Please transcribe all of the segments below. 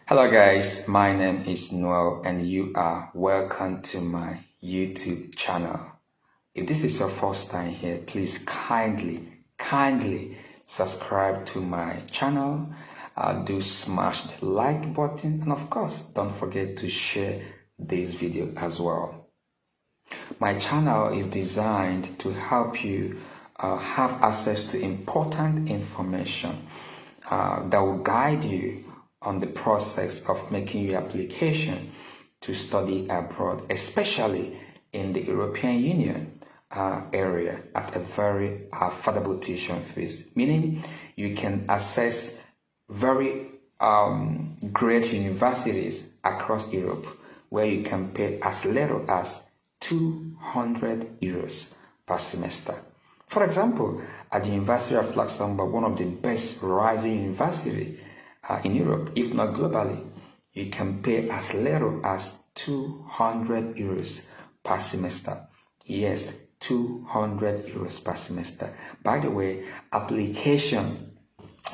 Hello guys, my name is Noel and you are welcome to my YouTube channel. If this is your first time here, please kindly subscribe to my channel. Do smash the like button and of course don't forget to share this video as well. My channel is designed to help you have access to important information that will guide you on the process of making your application to study abroad, especially in the European Union area at a very affordable tuition fees, meaning you can access very great universities across Europe where you can pay as little as 200 euros per semester. For example, at the University of Luxembourg, one of the best rising universities in Europe, if not globally, you can pay as little as 200 euros per semester. Yes, 200 euros per semester. By the way, application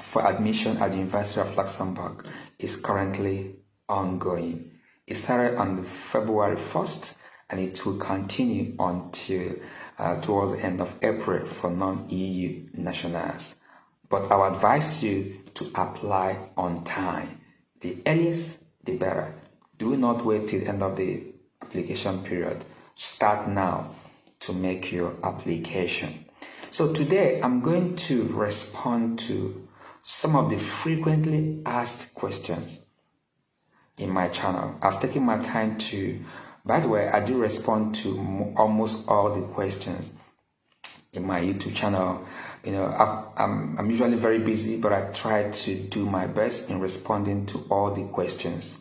for admission at the University of Luxembourg is currently ongoing. It started on February 1st and it will continue until towards the end of April for non-EU nationals. But I would advise you to apply on time. The earliest, the better. Do not wait till the end of the application period. Start now to make your application. So today I'm going to respond to some of the frequently asked questions in my channel. I've taken my time to, by the way, I do respond to almost all the questions in my YouTube channel. You know, I'm usually very busy, but I try to do my best in responding to all the questions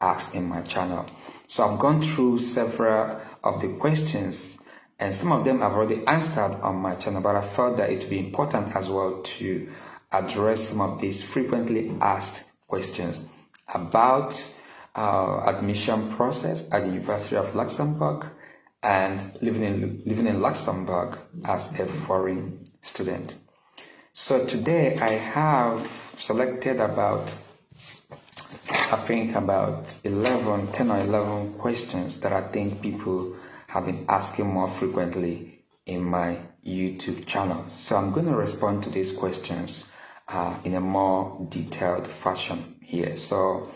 asked in my channel. So I've gone through several of the questions and some of them I've already answered on my channel, but I felt that it would be important as well to address some of these frequently asked questions about admission process at the University of Luxembourg and living in Luxembourg as a foreign student. So today I have selected about 10 or 11 questions that I think people have been asking more frequently in my YouTube channel. So I'm going to respond to these questions in a more detailed fashion here. So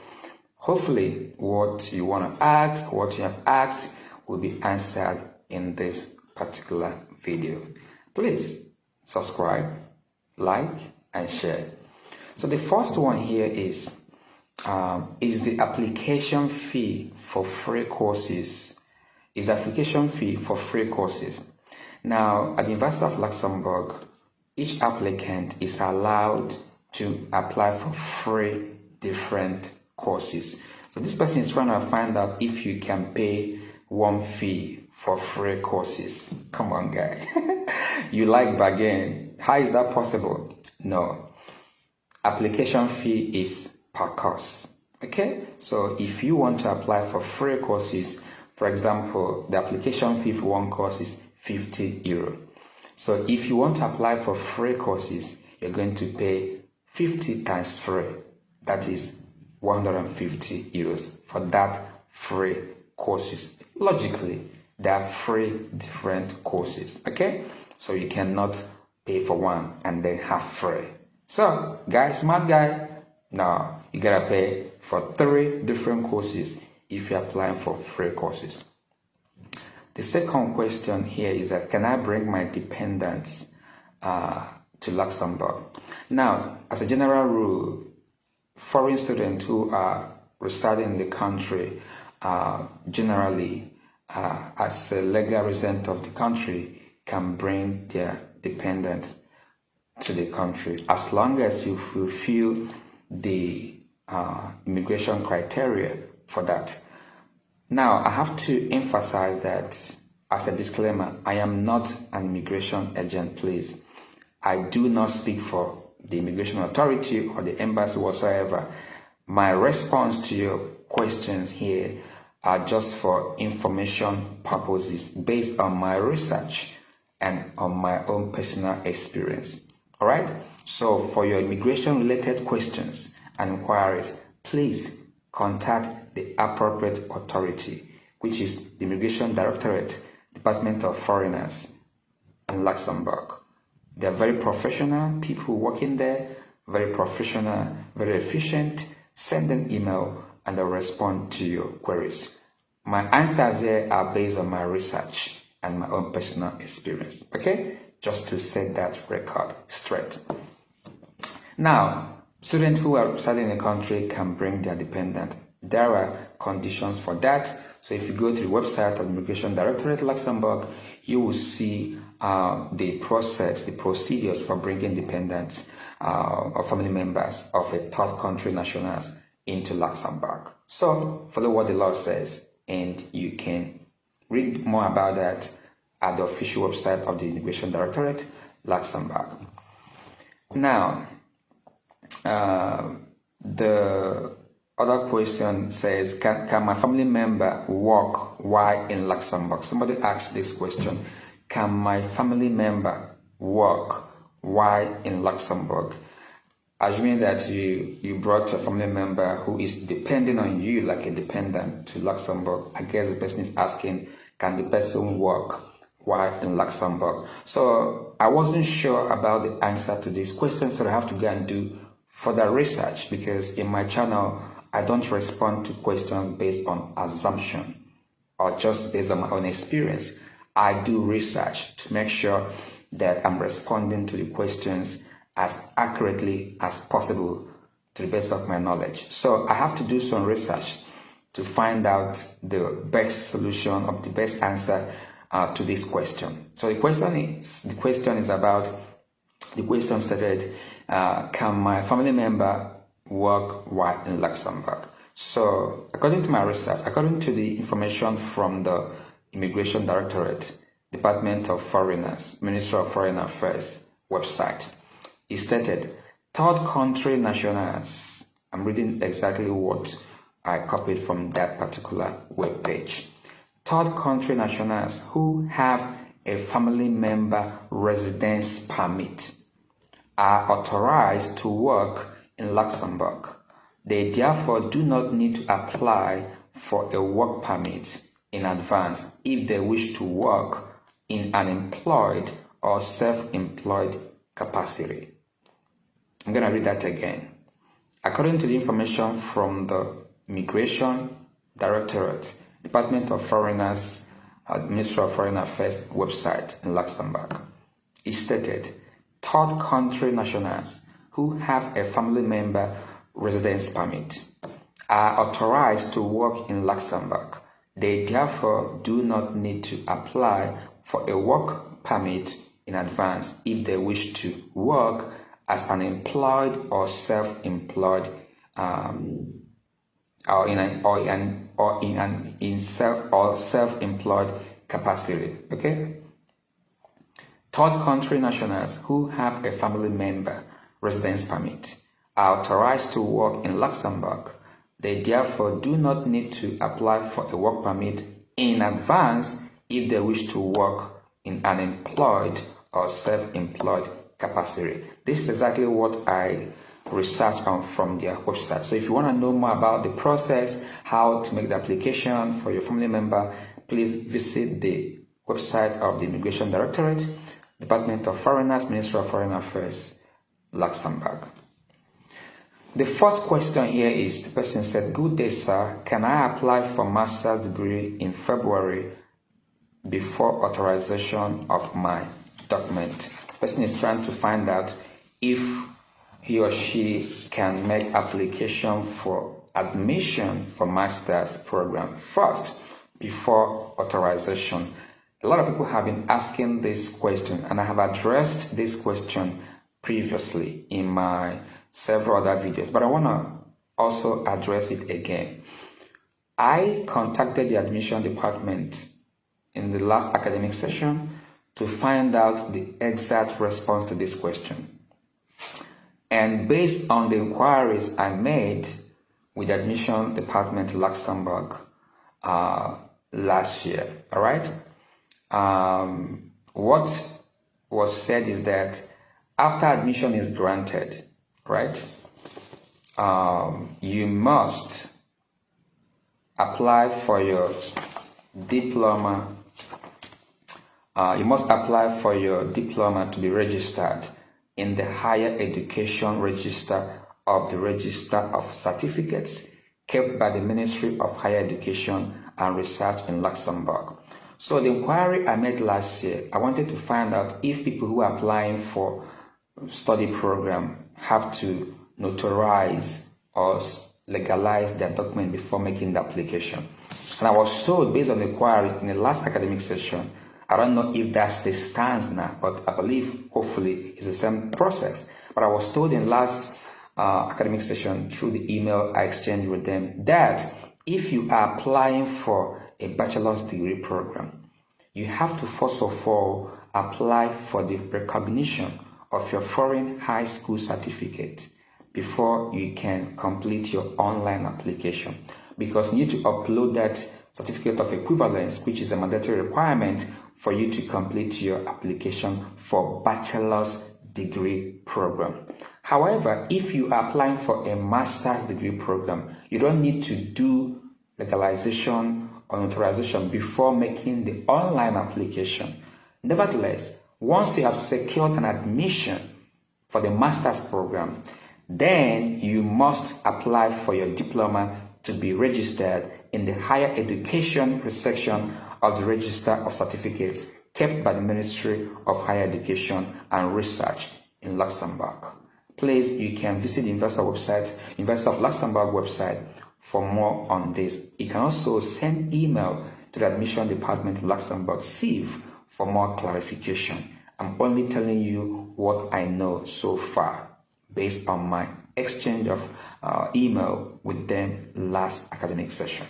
hopefully what you want to ask, what you have asked will be answered in this particular video. Please subscribe, like, and share. So the first one here is the application fee for free courses? Is application fee for free courses? Now, at the University of Luxembourg, each applicant is allowed to apply for free different courses. So this person is trying to find out if you can pay one fee for free courses. Come on, guy. You like bargain. How is that possible? No. Application fee is per course. Okay? So if you want to apply for free courses, for example, the application fee for one course is 50 euro. So if you want to apply for free courses, you're going to pay 50 times free. That is 150 euros for that free courses. Logically, there are three different courses, okay? So you cannot pay for one and then have free. So, guys, smart guy, no, you gotta pay for 3 different courses if you're applying for free courses. The second question here is that, can I bring my dependents to Luxembourg? Now, as a general rule, foreign students who are residing in the country generally as a legal resident of the country can bring their dependents to the country as long as you fulfill the immigration criteria for that. Now, I have to emphasize that as a disclaimer, I am not an immigration agent, please. I do not speak for the immigration authority or the embassy whatsoever. My response to your questions here are just for information purposes based on my research and on my own personal experience. All right? So for your immigration related questions and inquiries, please contact the appropriate authority, which is the Immigration Directorate, Department of Foreigners in Luxembourg. They're very professional people working there, very professional, very efficient. Send them email and they'll respond to your queries. My answers here are based on my research and my own personal experience, okay? Just to set that record straight. Now, students who are residing in the country can bring their dependent. There are conditions for that. So if you go to the website of Immigration Directorate Luxembourg, you will see the process, the procedures for bringing dependents or family members of a third country nationals into Luxembourg. So follow what the law says, and you can read more about that at the official website of the Immigration Directorate Luxembourg. Now, the other question says, can my family member work while in Luxembourg? Somebody asked this question. Can my family member work while in Luxembourg? Assuming that you brought a family member who is depending on you like a dependent to Luxembourg, I guess the person is asking, can the person work while in Luxembourg? So I wasn't sure about the answer to this question, so I have to go and do further research, because in my channel, I don't respond to questions based on assumption or just based on my own experience. I do research to make sure that I'm responding to the questions as accurately as possible to the best of my knowledge. So I have to do some research to find out the best solution or the best answer to this question. So the question stated, can my family member work while in Luxembourg? So according to my research, according to the information from the Immigration Directorate, Department of Foreigners, Ministry of Foreign Affairs website, it stated, third country nationals, I'm reading exactly what I copied from that particular web page. Third country nationals who have a family member residence permit are authorized to work in Luxembourg. They therefore do not need to apply for a work permit in advance if they wish to work in an employed or self-employed capacity. I'm going to read that again. According to the information from the Immigration Directorate, Department of Foreigners, Ministry of Foreign Affairs website in Luxembourg, it stated, third country nationals who have a family member residence permit are authorized to work in Luxembourg. They therefore do not need to apply for a work permit in advance if they wish to work as an employed or self-employed self-employed capacity. Okay. Third country nationals who have a family member residence permit are authorized to work in Luxembourg. They therefore do not need to apply for a work permit in advance if they wish to work in an employed or self-employed capacity. This is exactly what I researched on from their website. So if you want to know more about the process, how to make the application for your family member, please visit the website of the Immigration Directorate, Department of Foreigners, Ministry of Foreign Affairs, Luxembourg. The fourth question here is, the person said, good day, sir. Can I apply for master's degree in February before authorization of my document? The person is trying to find out if he or she can make application for admission for master's program first before authorization. A lot of people have been asking this question, and I have addressed this question previously in my several other videos, but I want to also address it again. I contacted the admission department in the last academic session to find out the exact response to this question. And based on the inquiries I made with the admission department Luxembourg last year, all right? What was said is that after admission is granted, right, you must apply for your diploma. You must apply for your diploma to be registered in the Higher Education Register of the Register of Certificates kept by the Ministry of Higher Education and Research in Luxembourg. So the inquiry I made last year, I wanted to find out if people who are applying for study program have to notarize or legalize their document before making the application. And I was told, based on the inquiry in the last academic session, I don't know if that's the stance now, but I believe hopefully it's the same process. But I was told in last academic session through the email I exchanged with them that if you are applying for a bachelor's degree program, you have to first of all apply for the recognition of your foreign high school certificate before you can complete your online application, because you need to upload that certificate of equivalence, which is a mandatory requirement for you to complete your application for bachelor's degree program. However, if you are applying for a master's degree program, you don't need to do legalization or notarization before making the online application. Nevertheless, once you have secured an admission for the master's program, then you must apply for your diploma to be registered in the Higher Education section of the Register of Certificates kept by the Ministry of Higher Education and Research in Luxembourg. Please, you can visit the University of Luxembourg website for more on this. You can also send email to the Admission Department in Luxembourg, CIV, for more clarification. I'm only telling you what I know so far based on my exchange of email with them last academic session.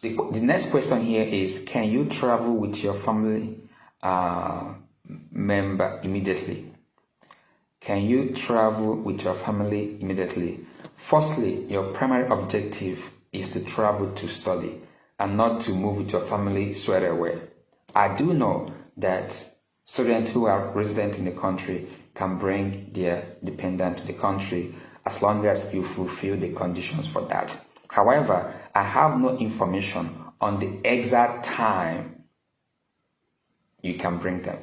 The next question here is, can you travel with your family member immediately? Can you travel with your family immediately? Firstly, your primary objective is to travel to study and not to move with your family straight away. I do know that students who are resident in the country can bring their dependent to the country as long as you fulfill the conditions for that. However, I have no information on the exact time you can bring them,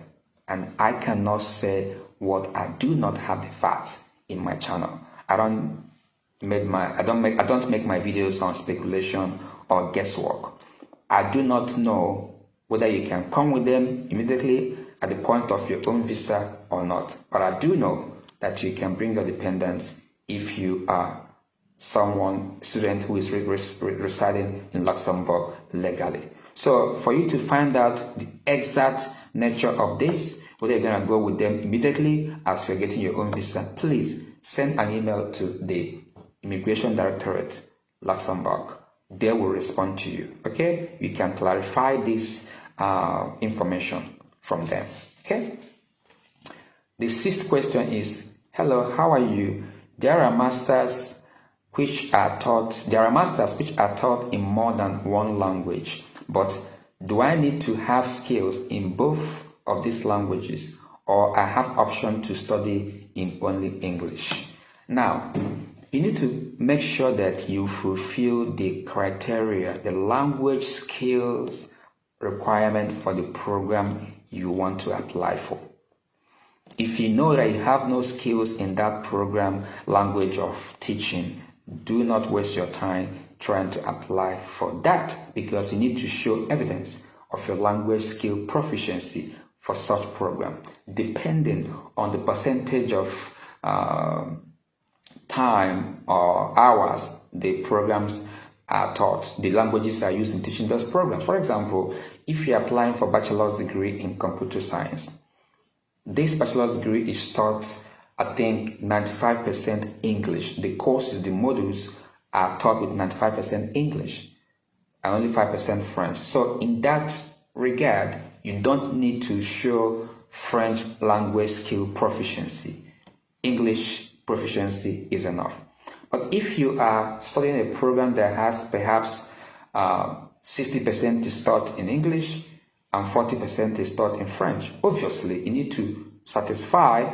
and I cannot say what I do not have the facts in my channel. I don't make my videos on speculation or guesswork. I do not know whether you can come with them immediately at the point of your own visa or not, but I do know that you can bring your dependents if you are student who is residing in Luxembourg legally. So for you to find out the exact nature of this, whether you're going to go with them immediately as you're getting your own visa, please send an email to the Immigration Directorate, Luxembourg. They will respond to you, okay? You can clarify this information from them, okay? The sixth question is, hello, how are you? There are masters which are taught in more than one language, but do I need to have skills in both of these languages, or I have option to study in only English? Now, you need to make sure that you fulfill the criteria, the language skills requirement for the program you want to apply for. If you know that you have no skills in that program language of teaching, do not waste your time trying to apply for that, because you need to show evidence of your language skill proficiency for such program. Depending on the percentage of time or hours the programs are taught, the languages are used in teaching those programs. For example, if you're applying for bachelor's degree in computer science, this bachelor's degree is taught, I think, 95% English. The courses, the modules are taught with 95% English and only 5% French. So in that regard, you don't need to show French language skill proficiency. English proficiency is enough. But if you are studying a program that has perhaps 60% is taught in English and 40% is taught in French, obviously you need to satisfy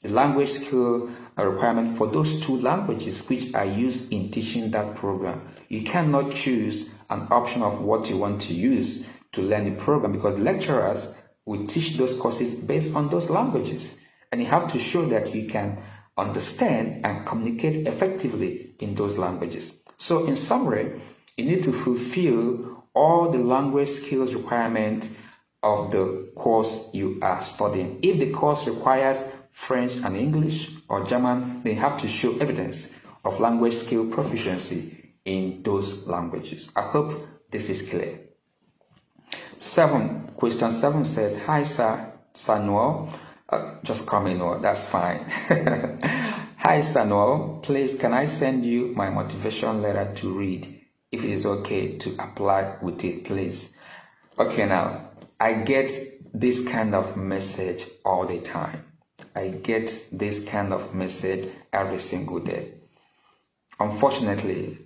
the language skill a requirement for those 2 languages which are used in teaching that program. You cannot choose an option of what you want to use to learn the program, because lecturers will teach those courses based on those languages. And you have to show that you can understand and communicate effectively in those languages. So in summary, you need to fulfill all the language skills requirements of the course you are studying. If the course requires French and English or German, they have to show evidence of language skill proficiency in those languages. I hope this is clear. Question 7 says, hi sir, Samuel. Just call me Noel, that's fine. Hi Samuel, please can I send you my motivation letter to read? If it is okay to apply with it, please. Okay, now, I get this kind of message all the time. I get this kind of message every single day. Unfortunately,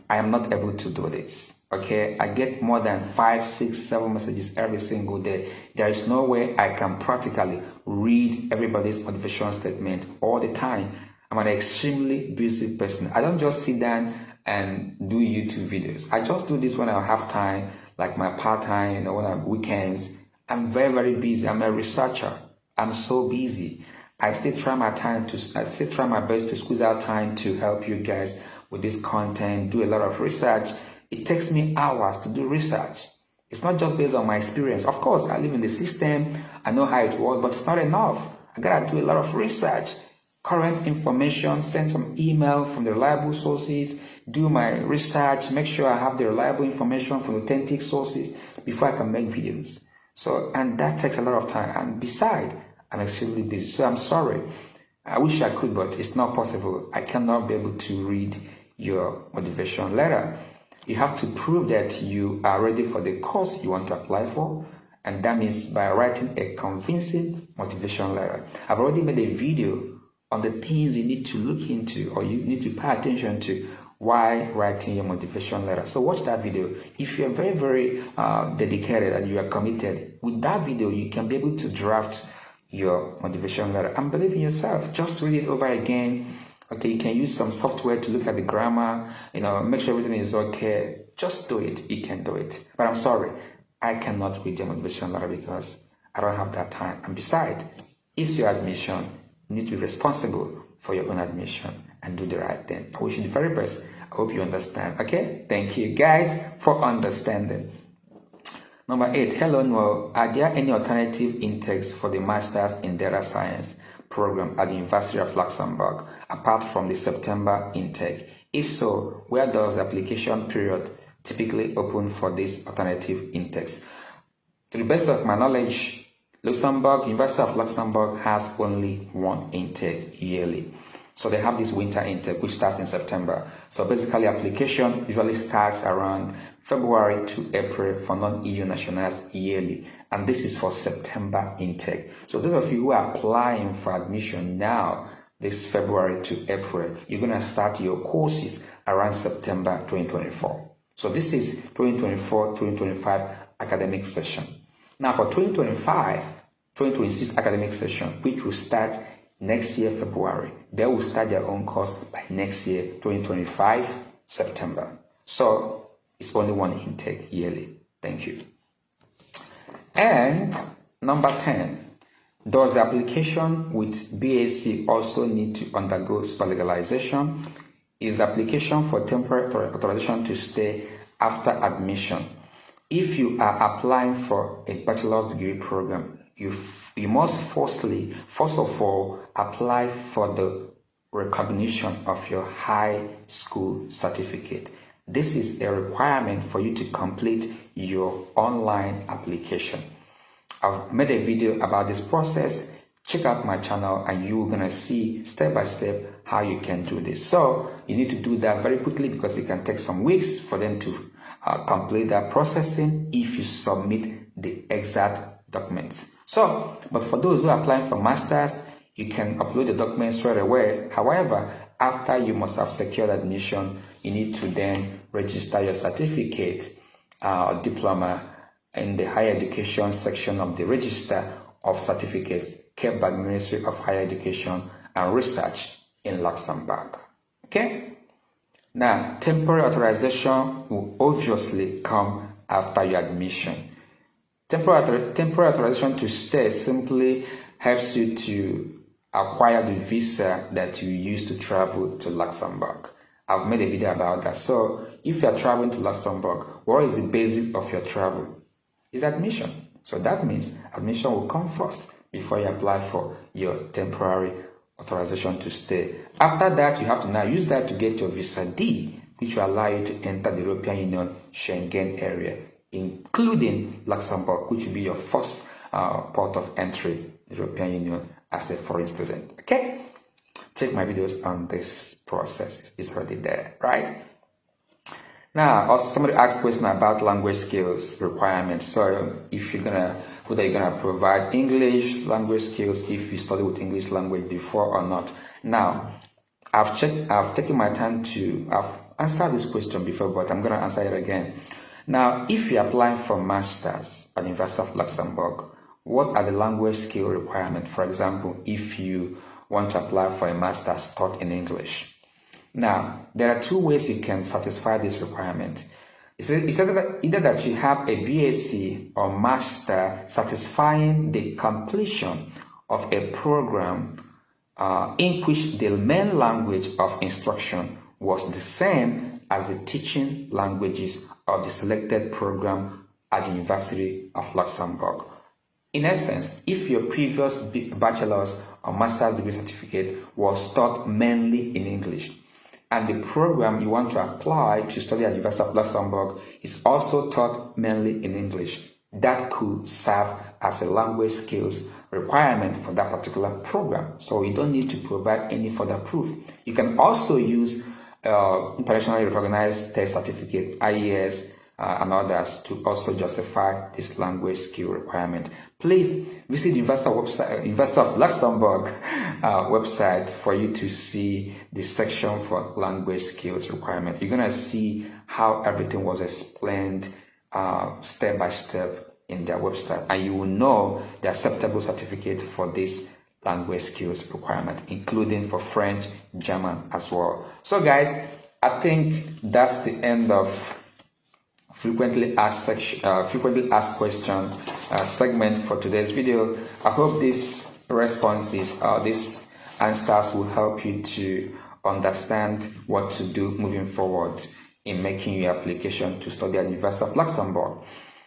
I am not able to do this. Okay, I get more than 5, 6, 7 messages every single day. There is no way I can practically read everybody's motivation statement all the time. I'm an extremely busy person. I don't just sit down and do YouTube videos. I just do this when I have time, like my part-time, when I'm weekends. I'm very, very busy. I'm a researcher. I'm so busy. I still try my best to squeeze out time to help you guys with this content, do a lot of research. It takes me hours to do research. It's not just based on my experience. Of course, I live in the system. I know how it works, but it's not enough. I gotta do a lot of research, current information, send some email from the reliable sources, do my research, make sure I have the reliable information from authentic sources before I can make videos. So, and that takes a lot of time. And besides, I'm extremely busy. So I'm sorry. I wish I could, but it's not possible. I cannot be able to read your motivation letter. You have to prove that you are ready for the course you want to apply for, and that means by writing a convincing motivation letter. I've already made a video on the things you need to look into or you need to pay attention to while writing your motivation letter. So watch that video. If you're very, very dedicated and you are committed, with that video, you can be able to draft your motivation letter and believe in yourself. Just read it over again. Okay, you can use some software to look at the grammar, make sure everything is okay. Just do it. You can do it. But I'm sorry, I cannot read your motivation letter because I don't have that time. And besides, it's your admission. You need to be responsible for your own admission and do the right thing. I wish you the very best. I hope you understand. Okay? Thank you guys for understanding. Number 8, hello Noel. Are there any alternative intakes for the Masters in Data Science program at the University of Luxembourg apart from the September intake? If so, where does the application period typically open for these alternative intakes? To the best of my knowledge, University of Luxembourg has only one intake yearly. So they have this winter intake which starts in September. So basically application usually starts around February to April for non-EU nationals yearly. And this is for September intake. So those of you who are applying for admission now, this February to April, you're going to start your courses around September 2024. So this is 2024-2025 academic session. Now for 2025-2026 academic session, which will start next year, February, they will start their own course by next year, 2025, September. So it's only one intake yearly. Thank you. And number 10, does the application with BAC also need to undergo legalization? Is the application for temporary authorization to stay after admission? If you are applying for a bachelor's degree program, you must first of all apply for the recognition of your high school certificate. This is a requirement for you to complete your online application. I've made a video about this process. Check out my channel and you're gonna see step by step how you can do this. So you need to do that very quickly because it can take some weeks for them to complete that processing if you submit the exact documents. So, but for those who are applying for masters, you can upload the documents straight away. However, after you must have secured admission, you need to then register your certificate or diploma in the higher education section of the register of certificates kept by the Ministry of Higher Education and research in Luxembourg. Okay? Now, temporary authorization will obviously come after your admission. Temporary authorization to stay simply helps you to acquire the visa that you use to travel to Luxembourg. I've made a video about that. So if you're traveling to Luxembourg, what is the basis of your travel? It's admission. So that means admission will come first before you apply for your temporary authorization to stay. After that, you have to now use that to get your visa D, which will allow you to enter the European Union Schengen area, including Luxembourg, which will be your first port of entry, the European Union, as a foreign student. Okay? Check my videos on this process. It's already there, right? Now, also somebody asked a question about language skills requirements. So if whether you're gonna provide English language skills if you study with English language before or not. Now, I've taken my time I've answered this question before, but I'm gonna answer it again. Now, if you're applying for masters at the University of Luxembourg, what are the language skill requirements? For example, if you want to apply for a master's taught in English. Now, there are two ways you can satisfy this requirement. It's either that you have a BSc or master satisfying the completion of a program in which the main language of instruction was the same as the teaching languages of the selected program at the University of Luxembourg. In essence, if your previous bachelor's or master's degree certificate was taught mainly in English, and the program you want to apply to study at the University of Luxembourg is also taught mainly in English, that could serve as a language skills requirement for that particular program. So you don't need to provide any further proof. You can also use internationally recognized test certificate, IES, and others to also justify this language skill requirement. Please visit the University of Luxembourg website for you to see the section for language skills requirement. You're gonna see how everything was explained step by step in their website, and you will know the acceptable certificate for this language skills requirement, including for French, German as well. So guys, I think that's the end of frequently asked questions segment for today's video. I hope these responses, these answers will help you to understand what to do moving forward in making your application to study at the University of Luxembourg.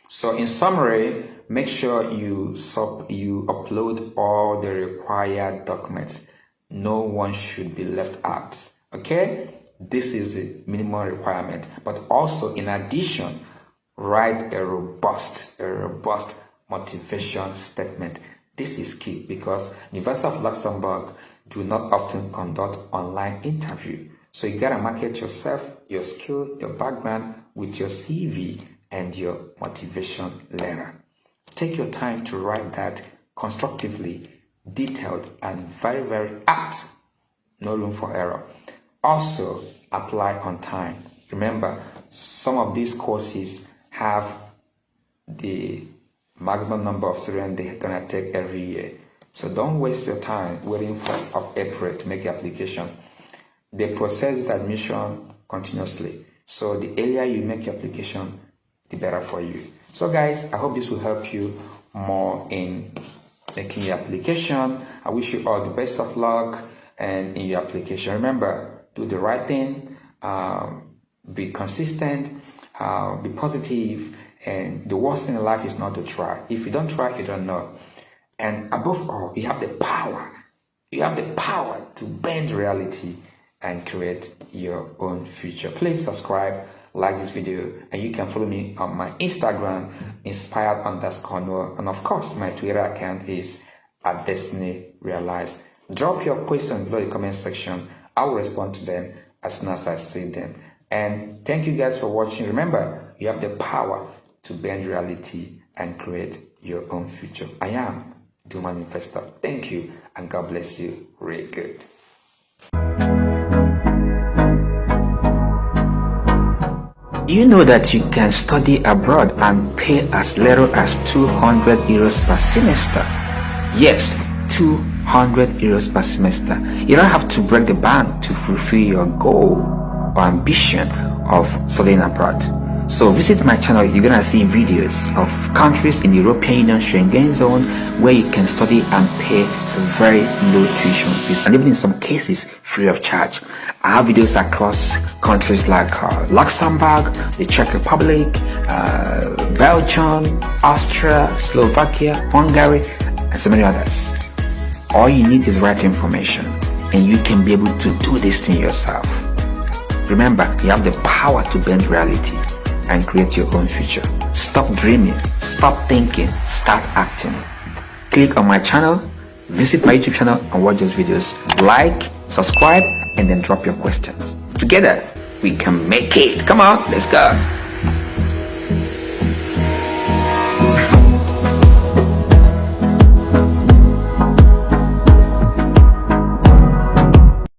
So in summary, make sure you upload all the required documents. No one should be left out. Okay? This is the minimum requirement. But also, in addition, write a robust motivation statement. This is key because the University of Luxembourg do not often conduct online interview. So you gotta market yourself, your skill, your background with your CV and your motivation letter. Take your time to write that constructively, detailed, and very, very apt. No room for error. Also, apply on time. Remember, some of these courses have the maximum number of students they're gonna take every year. So don't waste your time waiting for April to make your application. They process this admission continuously. So the earlier you make your application, the better for you. So guys, I hope this will help you more in making your application. I wish you all the best of luck and in your application. Remember, do the right thing, be consistent, be positive, and the worst thing in life is not to try. If you don't try, you don't know. And above all, you have the power. You have the power to bend reality and create your own future. Please subscribe, like this video, and you can follow me on my Instagram, inspired_Noah, and of course, my Twitter account is @DestinyRealize. Drop your questions below the comment section. I will respond to them as soon as I see them. And thank you guys for watching. Remember, you have the power to bend reality and create your own future. I am the Manifestor. Thank you, and God bless you. Really good. You know that you can study abroad and pay as little as €200 per semester. Yes, €200. €100 per semester. You don't have to break the bank to fulfill your goal or ambition of studying abroad. So visit my channel. You're gonna see videos of countries in the European Union Schengen zone where you can study and pay very low tuition fees, and even in some cases free of charge. I have videos across countries like Luxembourg, the Czech Republic, Belgium, Austria, Slovakia, Hungary, and so many others. All you need is right information, and you can be able to do this thing yourself. Remember, you have the power to bend reality and create your own future. Stop dreaming, stop thinking, start acting. Click on my channel, visit my YouTube channel and watch those videos. Like, subscribe, and then drop your questions. Together, we can make it. Come on, let's go.